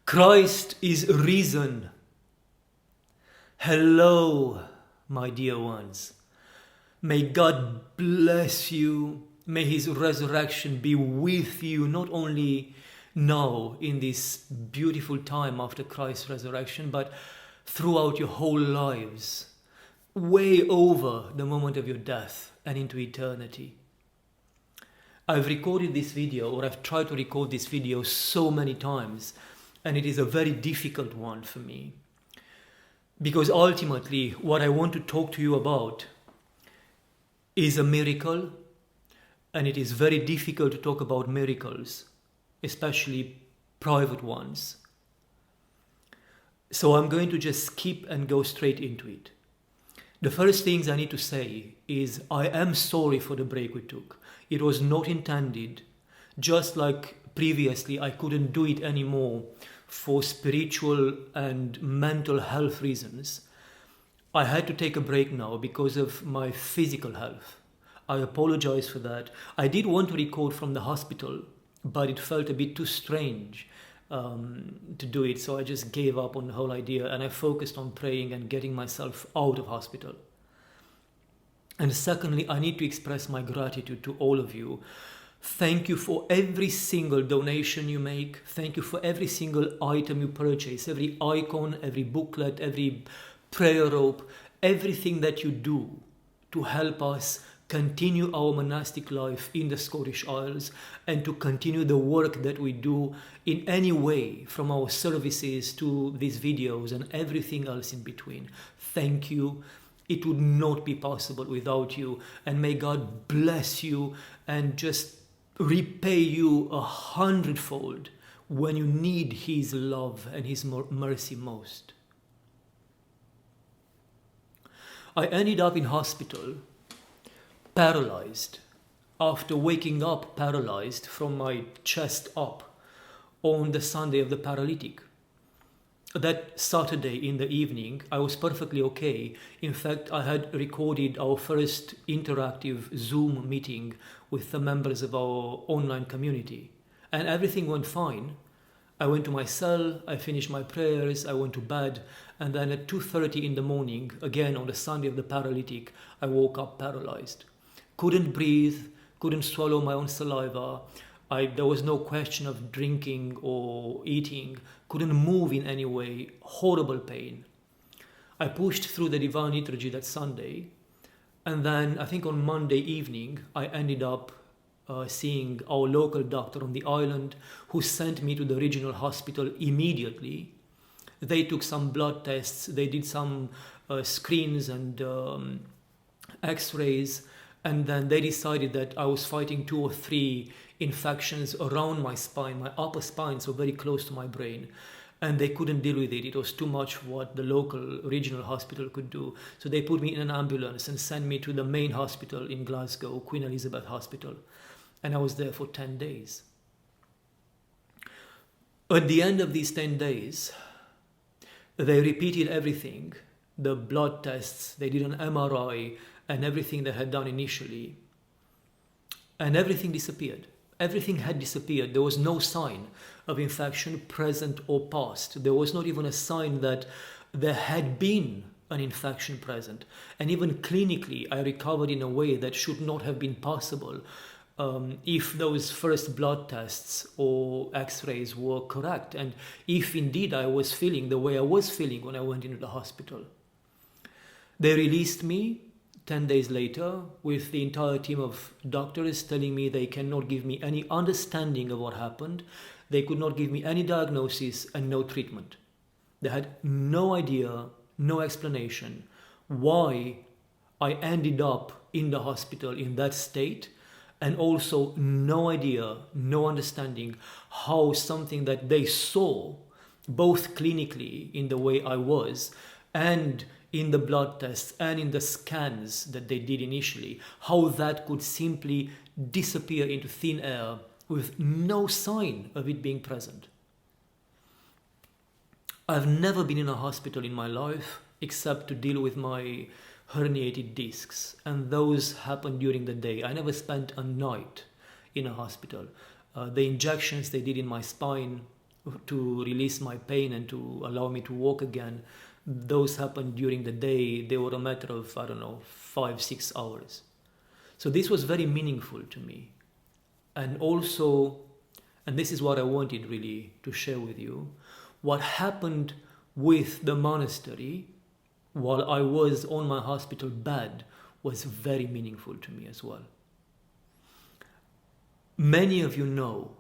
Christ is risen. Hello, my dear ones. May God bless you. May His resurrection be with you, not only now in this beautiful time after Christ's resurrection, but throughout your whole lives, way over the moment of your death and into eternity. I've recorded this video, or I've tried to record this video so many times, and it is a very difficult one for me. Because ultimately, what I want to talk to you about is a miracle, and it is very difficult to talk about miracles, especially private ones. So I'm going to just skip and go straight into it. The first things I need to say is I am sorry for the break we took. It was not intended. Just like previously, I couldn't do it anymore for spiritual and mental health reasons. I had to take a break now because of my physical health. I apologize for that. I did want to record from the hospital, but it felt a bit too strange to do it, so I just gave up on the whole idea and I focused on praying and getting myself out of hospital. And secondly, I need to express my gratitude to all of you. Thank you for every single donation you make. Thank you for every single item you purchase, every icon, every booklet, every prayer rope, everything that you do to help us continue our monastic life in the Scottish Isles and to continue the work that we do in any way, from our services to these videos and everything else in between. Thank you. It would not be possible without you, and may God bless you and just repay you 100-fold when you need His love and His mercy most. I ended up in hospital paralyzed, after waking up paralyzed from my chest up on the Sunday of the paralytic. That Saturday in the evening, I was perfectly okay. In fact, I had recorded our first interactive Zoom meeting with the members of our online community, and everything went fine. I went to my cell, I finished my prayers, I went to bed, and then at 2:30 in the morning, again on the Sunday of the paralytic, I woke up paralyzed. Couldn't breathe, couldn't swallow my own saliva. There was no question of drinking or eating, couldn't move in any way, horrible pain. I pushed through the Divine Liturgy that Sunday, and then I think on Monday evening I ended up seeing our local doctor on the island, who sent me to the regional hospital immediately. They took some blood tests, they did some screens and x-rays, and then they decided that I was fighting 2 or 3 infections around my spine, my upper spine, so very close to my brain. And they couldn't deal with it. It was too much what the local regional hospital could do. So they put me in an ambulance and sent me to the main hospital in Glasgow, Queen Elizabeth Hospital. And I was there for 10 days. At the end of these 10 days, they repeated everything. The blood tests, they did an MRI, and everything they had done initially. And everything disappeared. Everything had disappeared. There was no sign of infection present or past. There was not even a sign that there had been an infection present. And even clinically, I recovered in a way that should not have been possible if those first blood tests or x-rays were correct, and if indeed I was feeling the way I was feeling when I went into the hospital. They released me 10 days later with the entire team of doctors telling me they cannot give me any understanding of what happened. They could not give me any diagnosis and no treatment. They had no idea, no explanation why I ended up in the hospital in that state, and also no idea, no understanding how something that they saw, both clinically in the way I was and in the blood tests and in the scans that they did initially, how that could simply disappear into thin air with no sign of it being present. I've never been in a hospital in my life except to deal with my herniated discs, and those happened during the day. I never spent a night in a hospital. The injections they did in my spine to release my pain and to allow me to walk again, those happened during the day. They were a matter of, 5-6 hours. So this was very meaningful to me. And also, and this is what I wanted really to share with you, what happened with the monastery while I was on my hospital bed was very meaningful to me as well. Many of you know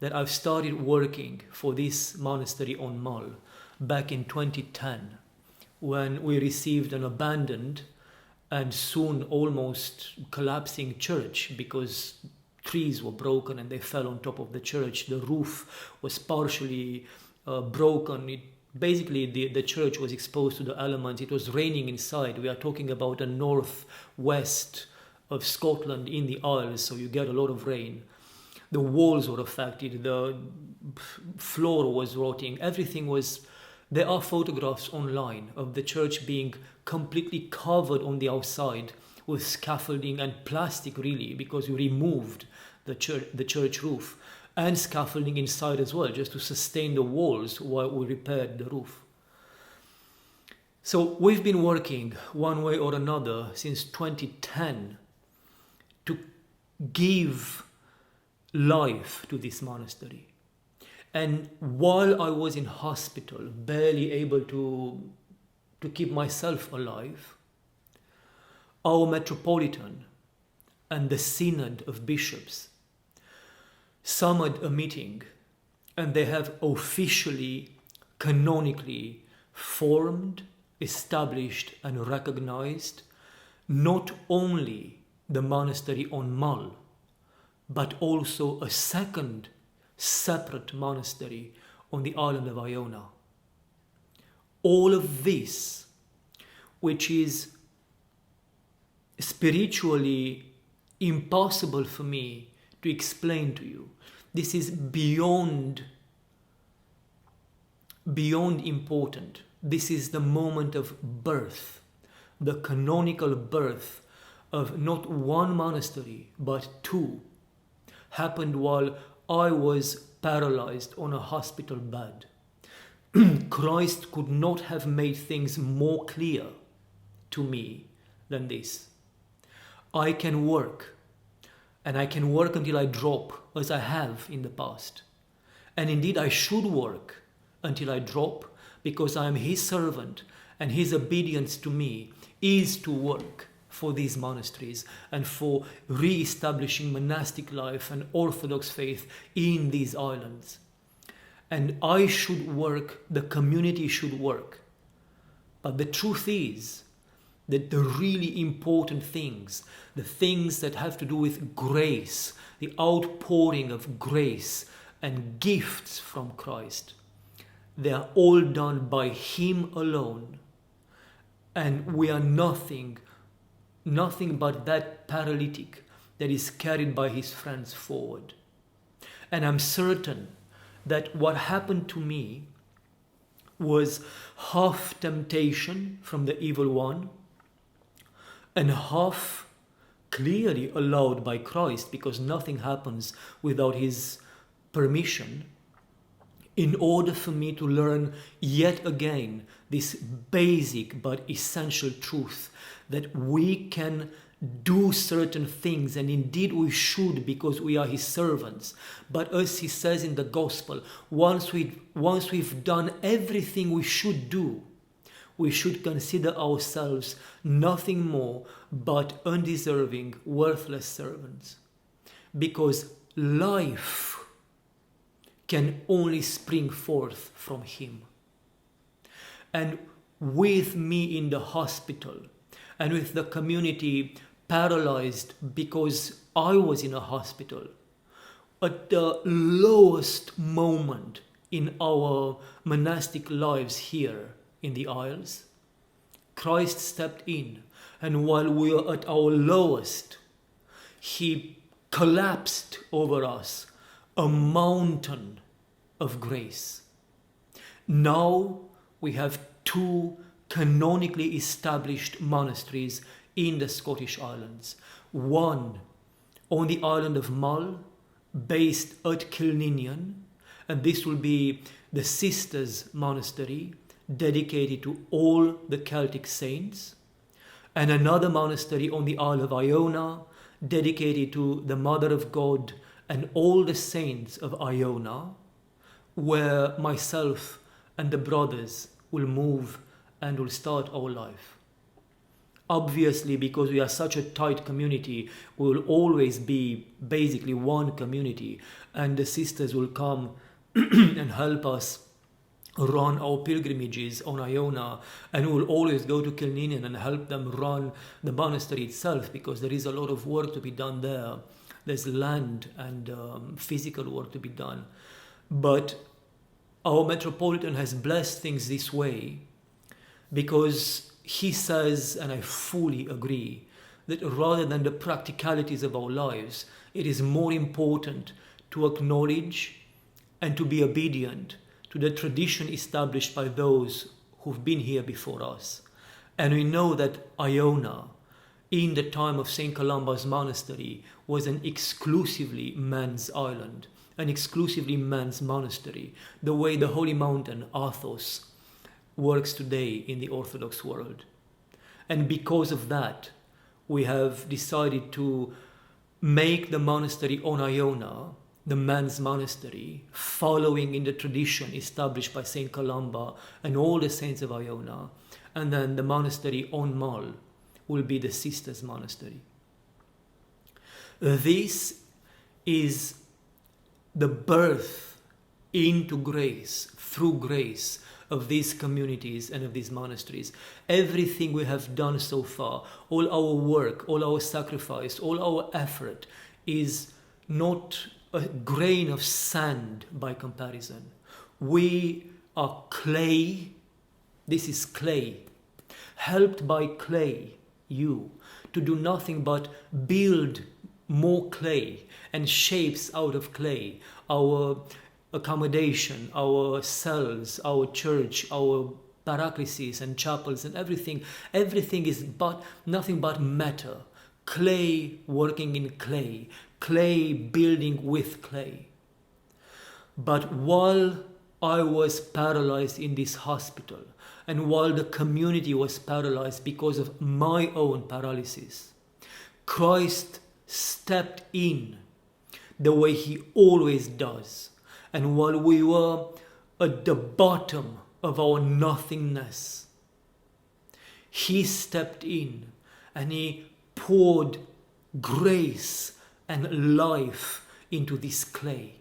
that I've started working for this monastery on Mull back in 2010, when we received an abandoned and soon almost collapsing church because trees were broken and they fell on top of the church. The roof was partially broken. Basically, the church was exposed to the elements. It was raining inside. We are talking about the northwest of Scotland in the Isles, so you get a lot of rain. The walls were affected. The floor was rotting. Everything was... There are photographs online of the church being completely covered on the outside with scaffolding and plastic, really, because we removed the church roof, and scaffolding inside as well, just to sustain the walls while we repaired the roof. So we've been working one way or another since 2010 to give life to this monastery. And while I was in hospital, barely able to keep myself alive, our Metropolitan and the Synod of Bishops summoned a meeting, and they have officially, canonically formed, established and recognized not only the monastery on Mull, but also a second separate monastery on the island of Iona. All of this, which is spiritually impossible for me to explain to you. This is beyond important. This is the moment of birth, the canonical birth of not one monastery, but two, happened while I was paralyzed on a hospital bed. Christ could not have made things more clear to me than this. I can work, and I can work until I drop, as I have in the past. And indeed I should work until I drop, because I am his servant, and his obedience to me is to work for these monasteries and for re-establishing monastic life and Orthodox faith in these islands. And I should work, the community should work. But the truth is that the really important things, the things that have to do with grace, the outpouring of grace and gifts from Christ, they are all done by him alone. And we are nothing but that paralytic that is carried by his friends forward. And I'm certain that what happened to me was half temptation from the evil one and half clearly allowed by Christ, because nothing happens without his permission, in order for me to learn yet again this basic but essential truth that we can do certain things, and indeed we should, because we are his servants. But as he says in the gospel, once we've done everything we should do, we should consider ourselves nothing more but undeserving, worthless servants. Because life can only spring forth from him. And with me in the hospital, and with the community paralyzed because I was in a hospital, at the lowest moment in our monastic lives here in the Isles, Christ stepped in, and while we were at our lowest, he collapsed over us a mountain of grace. Now we have two canonically established monasteries in the Scottish Islands. One on the island of Mull, based at Kilninian, And this will be the Sisters Monastery, dedicated to all the Celtic saints, and another monastery on the Isle of Iona, dedicated to the Mother of God and all the saints of Iona, where myself and the brothers will move and will start our life. Obviously, because we are such a tight community, we will always be basically one community, and the sisters will come and help us run our pilgrimages on Iona, and we will always go to Kilninian and help them run the monastery itself, because there is a lot of work to be done there. There's land and physical work to be done. But our Metropolitan has blessed things this way because he says, and I fully agree, that rather than the practicalities of our lives, it is more important to acknowledge and to be obedient to the tradition established by those who've been here before us. And we know that Iona, in the time of St. Columba's monastery, was an exclusively men's island, an exclusively men's monastery, the way the holy mountain Athos works today in the Orthodox world. And because of that, we have decided to make the monastery on Iona the men's monastery, following in the tradition established by St. Columba and all the saints of Iona. And then the monastery on Mull will be the Sisters' Monastery. This is the birth into grace, through grace, of these communities and of these monasteries. Everything we have done so far, all our work, all our sacrifice, all our effort is not a grain of sand by comparison. We are clay. This is clay, helped by clay, you, to do nothing but build more clay and shapes out of clay, our accommodation, our cells, our church, our Paralysis and chapels and everything is but nothing but matter. Clay working in clay, clay building with clay. But while I was paralyzed in this hospital, and while the community was paralyzed because of my own paralysis, Christ stepped in the way he always does. And while we were at the bottom of our nothingness, he stepped in and he poured grace and life into this clay.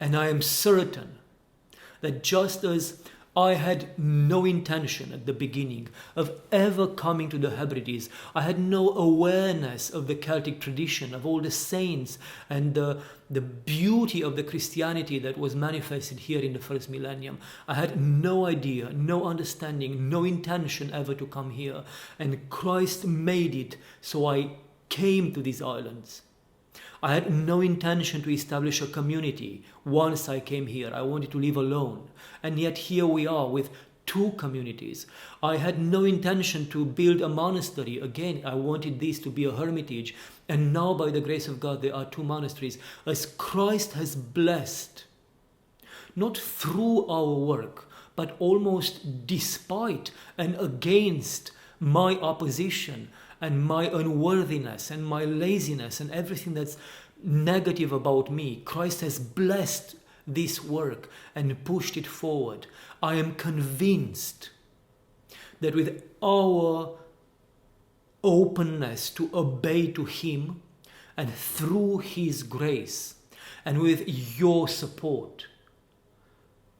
And I am certain that just as I had no intention at the beginning of ever coming to the Hebrides, I had no awareness of the Celtic tradition, of all the saints and the beauty of the Christianity that was manifested here in the first millennium. I had no idea, no understanding, no intention ever to come here. And Christ made it so I came to these islands. I had no intention to establish a community once I came here. I wanted to live alone. And yet here we are with two communities. I had no intention to build a monastery. Again, I wanted this to be a hermitage. And now by the grace of God, there are two monasteries. As Christ has blessed, not through our work, but almost despite and against my opposition and my unworthiness and my laziness and everything that's negative about me, Christ has blessed this work and pushed it forward. I am convinced that with our openness to obey to him and through his grace and with your support,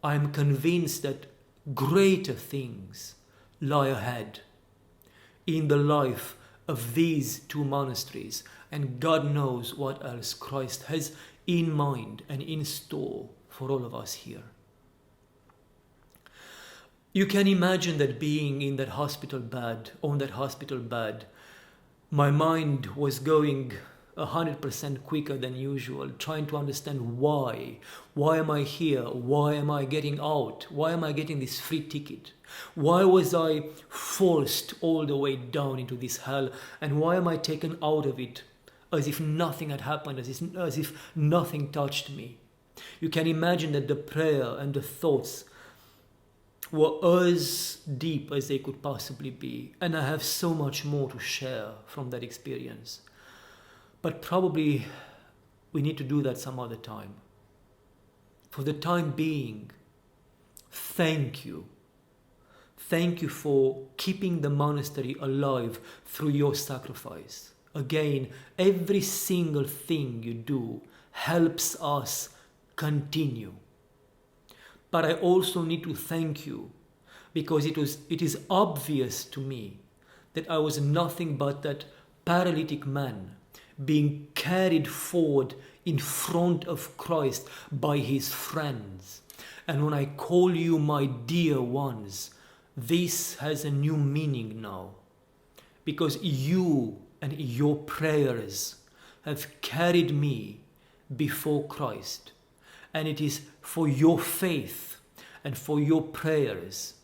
I am convinced that greater things lie ahead in the life of these two monasteries, and God knows what else Christ has in mind and in store for all of us here. You can imagine that being in that hospital bed, on that hospital bed, my mind was going 100% quicker than usual, trying to understand why. Why am I here? Why am I getting out? Why am I getting this free ticket? Why was I forced all the way down into this hell? And why am I taken out of it as if nothing had happened, as if nothing touched me? You can imagine that the prayer and the thoughts were as deep as they could possibly be. And I have so much more to share from that experience. But probably we need to do that some other time. For the time being, thank you. Thank you for keeping the monastery alive through your sacrifice. Again, every single thing you do helps us continue. But I also need to thank you because it is obvious to me that I was nothing but that paralytic man being carried forward in front of Christ by his friends. And when I call you my dear ones, this has a new meaning now, because you and your prayers have carried me before Christ. And it is for your faith and for your prayers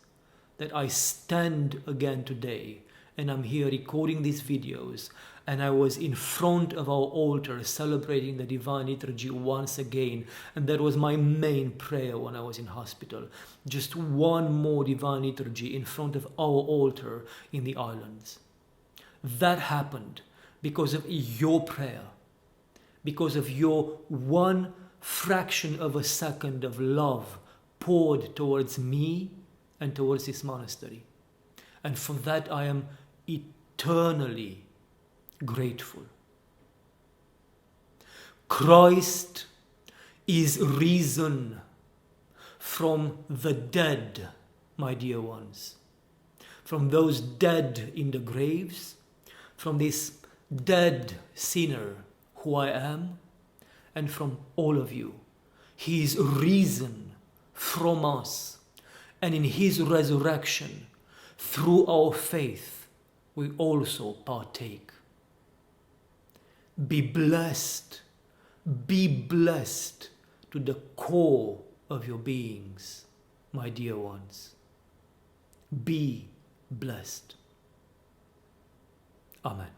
that I stand again today. And I'm here recording these videos. And I was in front of our altar celebrating the Divine Liturgy once again. And that was my main prayer when I was in hospital. Just one more Divine Liturgy in front of our altar in the islands. That happened because of your prayer. Because of your one fraction of a second of love poured towards me and towards this monastery. And for that I am eternally grateful. Christ is risen from the dead, my dear ones. From those dead in the graves, from this dead sinner who I am, and from all of you. He is risen from us, and in his resurrection, through our faith, we also partake. Be blessed to the core of your beings, my dear ones. Be blessed. Amen.